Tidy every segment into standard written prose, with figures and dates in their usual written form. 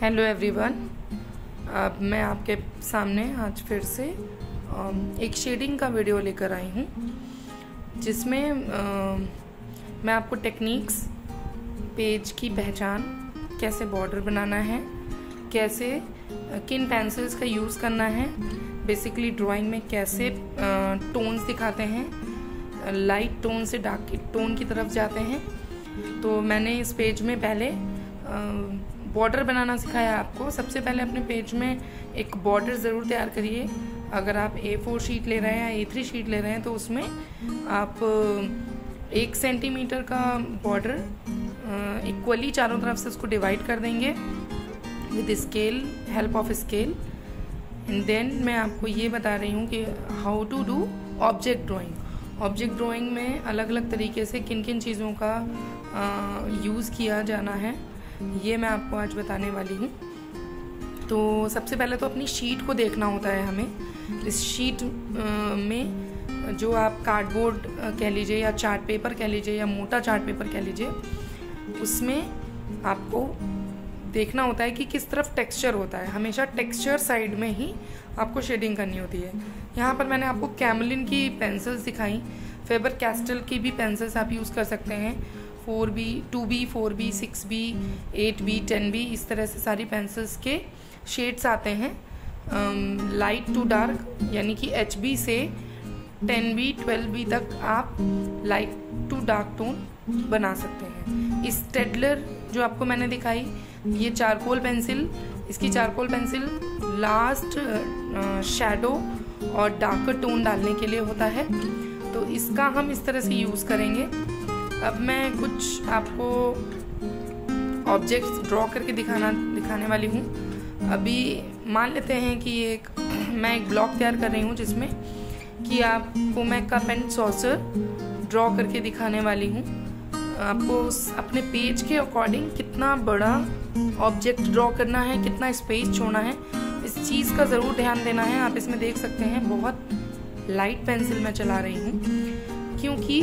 Hello everyone. अब मैं आपके सामने आज फिर से एक शेडिंग का वीडियो लेकर आई हूँ, जिसमें मैं आपको टेक्निक्स, पेज की पहचान, कैसे बॉर्डर बनाना है, कैसे किन पेंसिल्स का यूज़ करना है, बेसिकली ड्राइंग में कैसे टोन्स दिखाते हैं, लाइट टोन से डार्क टोन की तरफ जाते हैं। तो मैंने इस पेज में पहले बॉर्डर बनाना सिखाया आपको। सबसे पहले अपने पेज में एक बॉर्डर ज़रूर तैयार करिए। अगर आप A4 शीट ले रहे हैं या A3 शीट ले रहे हैं तो उसमें आप 1 सेंटीमीटर का बॉर्डर इक्वली चारों तरफ से उसको डिवाइड कर देंगे with scale, help of scale. And then मैं आपको ये बता रही हूँ कि how to do object drawing. Object drawing में अलग अलग तरीके से किन किन चीज़ों का यूज़ किया जाना है, ये मैं आपको आज बताने वाली हूँ। तो सबसे पहले तो अपनी शीट को देखना होता है हमें। इस शीट में जो आप कार्डबोर्ड कह लीजिए या चार्ट पेपर कह लीजिए या मोटा चार्ट पेपर कह लीजिए, उसमें आपको देखना होता है कि किस तरफ टेक्सचर होता है। हमेशा टेक्सचर साइड में ही आपको शेडिंग करनी होती है। यहाँ पर मैंने आपको कैमलिन की पेंसिल्स दिखाई, फेबर कैस्टल की भी पेंसिल्स आप यूज़ कर सकते हैं। 4B, 2B, 4B, 6B, 8B, 10B, इस तरह से सारी पेंसिल्स के शेड्स आते हैं। लाइट टू डार्क यानी कि HB से 10B, 12B तक आप लाइट टू डार्क टोन बना सकते हैं। इस स्टेडलर जो आपको मैंने दिखाई, ये चारकोल पेंसिल, इसकी चारकोल पेंसिल लास्ट शैडो और डार्कर टोन डालने के लिए होता है। तो इसका हम इस तरह से यूज़ करेंगे। अब मैं कुछ आपको ऑब्जेक्ट्स ड्रॉ करके दिखाने वाली हूँ। अभी मान लेते हैं कि मैं एक ब्लॉक तैयार कर रही हूँ जिसमें कि आपको मैं कप एंड सॉसर ड्रॉ करके दिखाने वाली हूँ। आपको अपने पेज के अकॉर्डिंग कितना बड़ा ऑब्जेक्ट ड्रॉ करना है, कितना स्पेस छोड़ना है, इस चीज़ का ज़रूर ध्यान देना है। आप इसमें देख सकते हैं बहुत लाइट पेंसिल मैं चला रही हूँ, क्योंकि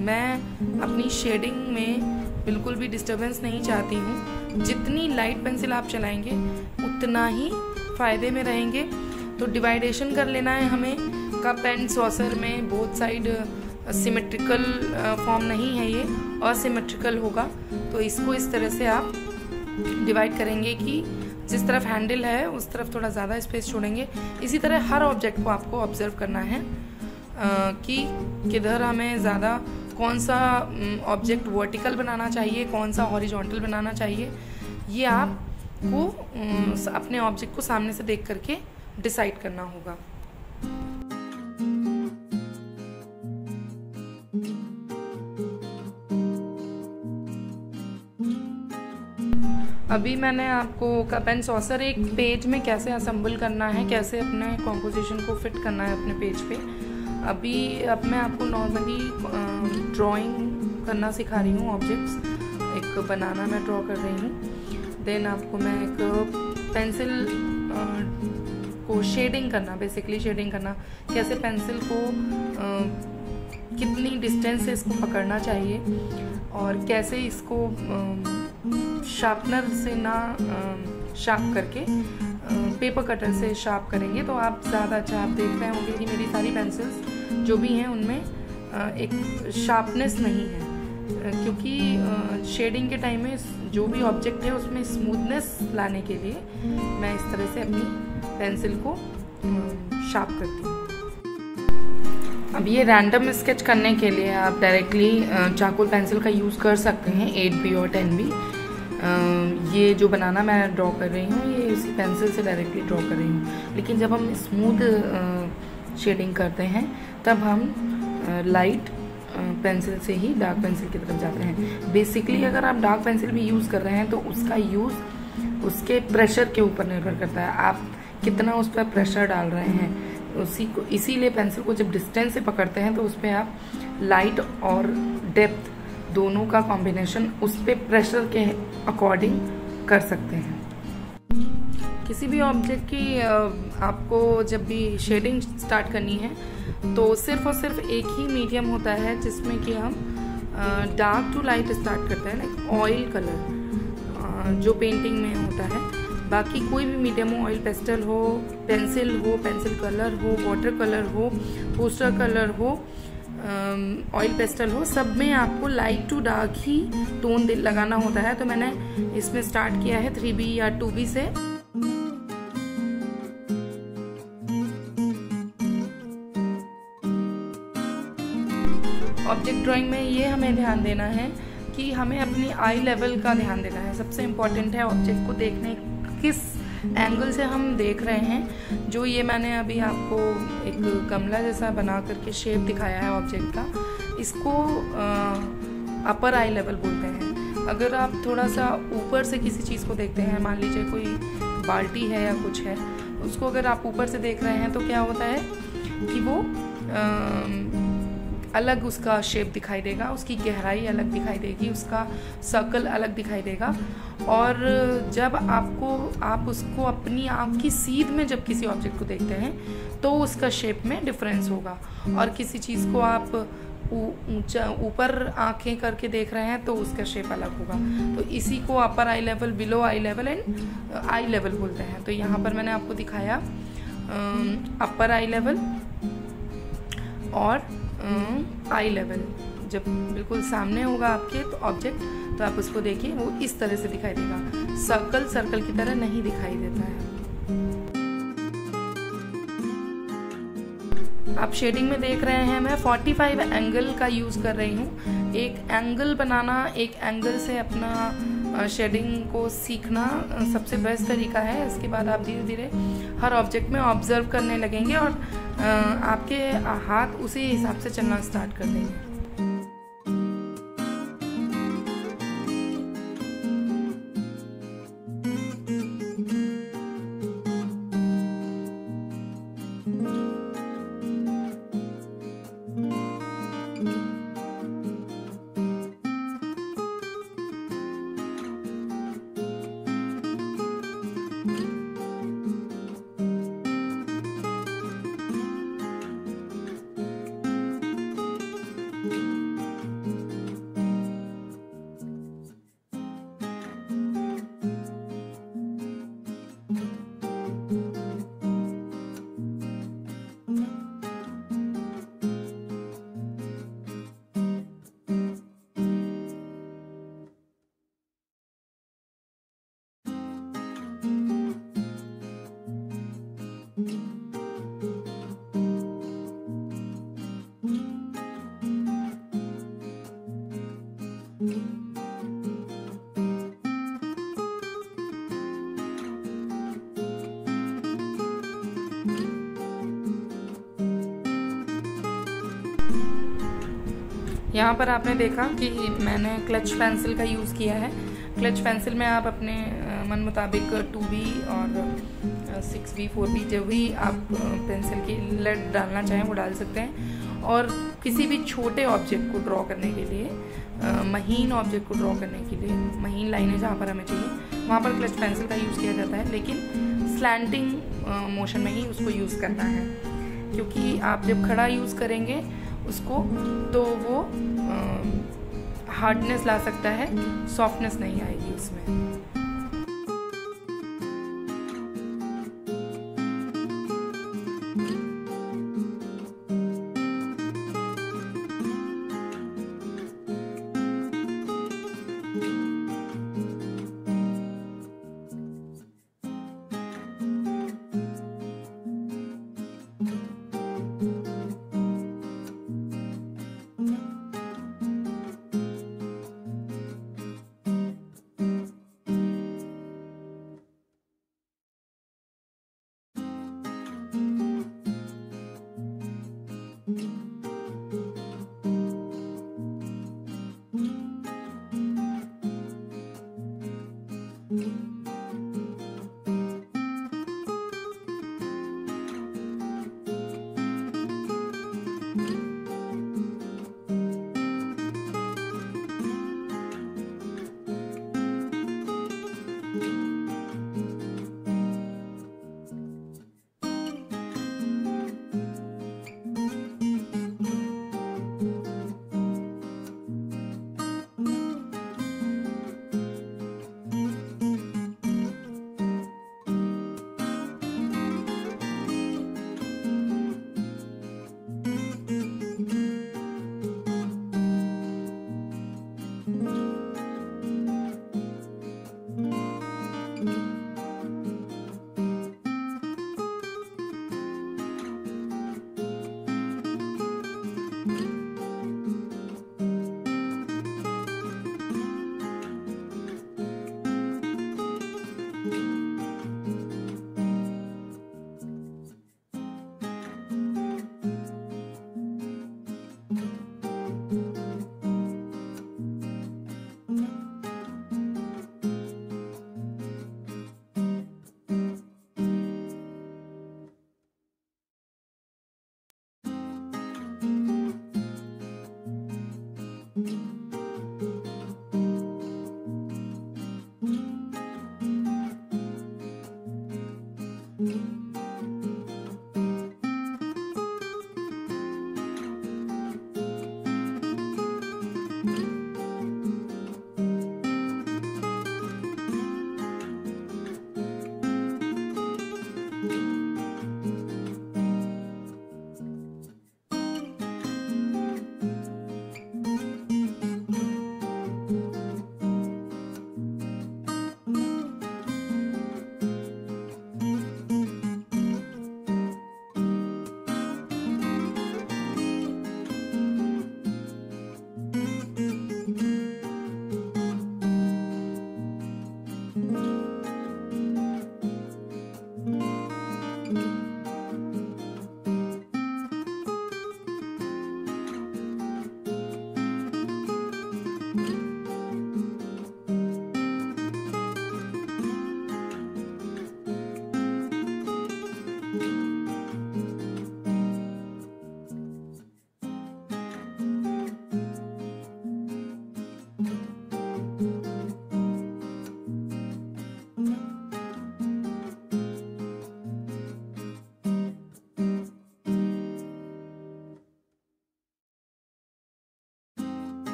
मैं अपनी शेडिंग में बिल्कुल भी डिस्टरबेंस नहीं चाहती हूँ। जितनी लाइट पेंसिल आप चलाएंगे उतना ही फ़ायदे में रहेंगे। तो डिवाइडेशन कर लेना है हमें। कप एंड सॉसर में बोथ साइड सिमेट्रिकल फॉर्म नहीं है, ये असिमेट्रिकल होगा। तो इसको इस तरह से आप डिवाइड करेंगे कि जिस तरफ हैंडल है उस तरफ थोड़ा ज़्यादा स्पेस छोड़ेंगे। इसी तरह हर ऑब्जेक्ट को आपको ऑब्जर्व करना है कि किधर हमें ज़्यादा कौन सा ऑब्जेक्ट वर्टिकल बनाना चाहिए, कौन सा हॉरिजॉन्टल बनाना चाहिए, ये आपको अपने ऑब्जेक्ट को सामने से देख करके डिसाइड करना होगा। अभी मैंने आपको कप एंड सॉसर एक पेज में कैसे असेंबल करना है, कैसे अपने कॉम्पोजिशन को फिट करना है अपने पेज पे, अब मैं आपको नॉर्मली ड्राइंग करना सिखा रही हूँ। ऑब्जेक्ट्स, एक बनाना मैं ड्रॉ कर रही हूँ। देन आपको मैं एक पेंसिल को शेडिंग करना, बेसिकली शेडिंग करना, कैसे पेंसिल को कितनी डिस्टेंस से इसको पकड़ना चाहिए और कैसे इसको शार्पनर से ना शार्प करके पेपर कटर से शार्प करेंगे तो आप ज़्यादा अच्छा। आप देख रहे होंगे कि मेरी सारी पेंसिल्स जो भी हैं उनमें एक शार्पनेस नहीं है, क्योंकि शेडिंग के टाइम में जो भी ऑब्जेक्ट है उसमें स्मूथनेस लाने के लिए मैं इस तरह से अपनी पेंसिल को शार्प करती हूँ। अब ये रैंडम स्केच करने के लिए आप डायरेक्टली चारकोल पेंसिल का यूज़ कर सकते हैं, 8B और 10B। ये जो बनाना मैं ड्रॉ कर रही हूँ ये इसी पेंसिल से डायरेक्टली ड्रॉ कर रही हूँ। लेकिन जब हम स्मूथ शेडिंग करते हैं तब हम लाइट पेंसिल से ही डार्क पेंसिल की तरफ जाते हैं। बेसिकली अगर आप डार्क पेंसिल भी यूज़ कर रहे हैं तो उसका यूज़ उसके प्रेशर के ऊपर निर्भर करता है, आप कितना उस पर प्रेशर डाल रहे हैं। इसीलिए पेंसिल को जब डिस्टेंस से पकड़ते हैं तो उस पर आप लाइट और डेप्थ दोनों का कॉम्बिनेशन उस पे प्रेशर के अकॉर्डिंग कर सकते हैं। किसी भी ऑब्जेक्ट की आपको जब भी शेडिंग स्टार्ट करनी है तो सिर्फ और सिर्फ एक ही मीडियम होता है जिसमें कि हम डार्क टू लाइट स्टार्ट करते हैं, लाइक ऑयल कलर। जो पेंटिंग में होता है। बाकी कोई भी मीडियम हो, ऑयल पेस्टल हो, पेंसिल कलर हो, वाटर कलर हो, पोस्टर कलर हो, ऑयल पेस्टल हो, सब में आपको लाइट टू डार्क ही टोन लगाना होता है। तो मैंने इसमें स्टार्ट किया है 3B या 2B से। ऑब्जेक्ट ड्राइंग में ये हमें ध्यान देना है कि हमें अपनी आई लेवल का ध्यान देना है। सबसे इम्पोर्टेंट है ऑब्जेक्ट को देखने किस एंगल से हम देख रहे हैं। जो ये मैंने अभी आपको एक गमला जैसा बना करके शेप दिखाया है ऑब्जेक्ट का, इसको अपर आई लेवल बोलते हैं। अगर आप थोड़ा सा ऊपर से किसी चीज़ को देखते हैं, मान लीजिए कोई बाल्टी है या कुछ है, उसको अगर आप ऊपर से देख रहे हैं तो क्या होता है कि वो अलग उसका शेप दिखाई देगा, उसकी गहराई अलग दिखाई देगी, उसका सर्कल अलग दिखाई देगा। और जब आप उसको अपनी आँख की सीध में जब किसी ऑब्जेक्ट को देखते हैं तो उसका शेप में डिफरेंस होगा। और किसी चीज़ को आप ऊपर आंखें करके देख रहे हैं तो उसका शेप अलग होगा। तो इसी को upper eye level, below eye level and eye level बोलते हैं। तो यहाँ पर मैंने आपको दिखाया अपर आई लेवल और आई लेवल। जब बिल्कुल सामने होगा आपके तो ऑब्जेक्ट, तो आप उसको देखिए, वो इस तरह से दिखाई देगा, सर्कल की तरह नहीं दिखाई देता है। आप शेडिंग में देख रहे हैं मैं 45 एंगल का यूज़ कर रही हूँ। एक एंगल बनाना, एक एंगल से अपना शेडिंग को सीखना सबसे बेस्ट तरीका है। इसके बाद आप धीरे धीरे हर ऑब्जेक्ट में ऑब्जर्व करने लगेंगे और आपके हाथ उसी हिसाब से चलना स्टार्ट कर देंगे। यहाँ पर आपने देखा कि मैंने क्लच पेंसिल का यूज़ किया है। क्लच पेंसिल में आप अपने मन मुताबिक 2B और 6B 4B जो भी आप पेंसिल की लेड डालना चाहें वो डाल सकते हैं। और किसी भी छोटे ऑब्जेक्ट को ड्रॉ करने के लिए, महीन ऑब्जेक्ट को ड्रॉ करने के लिए, महीन लाइनें जहाँ पर हमें चाहिए वहाँ पर क्लच पेंसिल का यूज़ किया जाता है। लेकिन स्लैंटिंग मोशन में ही उसको यूज़ करना है, क्योंकि आप जब खड़ा यूज़ करेंगे उसको तो वो हार्डनेस ला सकता है, सॉफ्टनेस नहीं आएगी उसमें।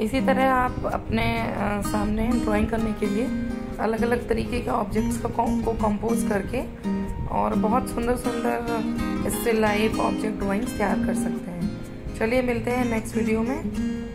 इसी तरह आप अपने सामने ड्राइंग करने के लिए अलग अलग तरीके के ऑब्जेक्ट्स को कंपोज करके और बहुत सुंदर सुंदर इससे लाइव ऑब्जेक्ट ड्राइंग्स तैयार कर सकते हैं। चलिए मिलते हैं नेक्स्ट वीडियो में।